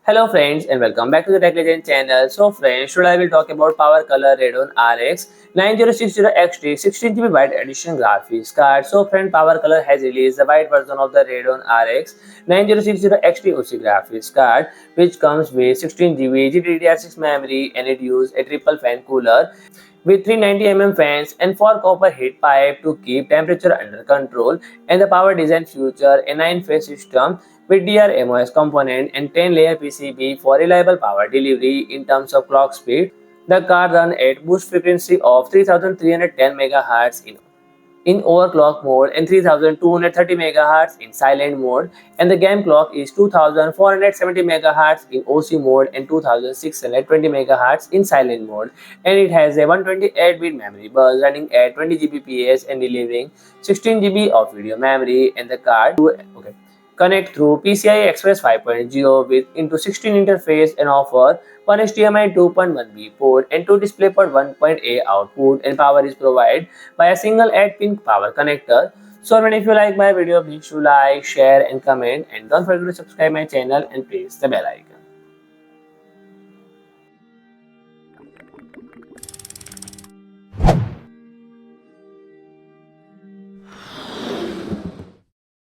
Hello friends and welcome back to the Tech Legend channel. So friends, today I will talk about PowerColor Radeon RX 9060 XT 16GB wide edition graphics card. So friend, PowerColor has released the wide version of the Radeon RX 9060 XT OC graphics card, which comes with 16GB GDDR6 memory, and it uses a triple fan cooler with 390 fans and 4 copper heat pipe to keep temperature under control, and the power design feature a 9-phase system with DrMOS component and 10-layer PCB for reliable power delivery. In terms of clock speed, the card runs at boost frequency of 3310 MHz in overclock mode and 3230 MHz in silent mode, and the game clock is 2470 MHz in OC mode and 2620 MHz in silent mode, and it has a 128-bit memory bus running at 20 Gbps and delivering 16 GB of video memory, and the card connect through PCI Express 5.0 with into 16 interface and offer one HDMI 2.1B port and two DisplayPort 1.A output, and power is provided by a single 8-pin power connector. So if you like my video, please do like, share and comment, and don't forget to subscribe my channel and press the bell icon.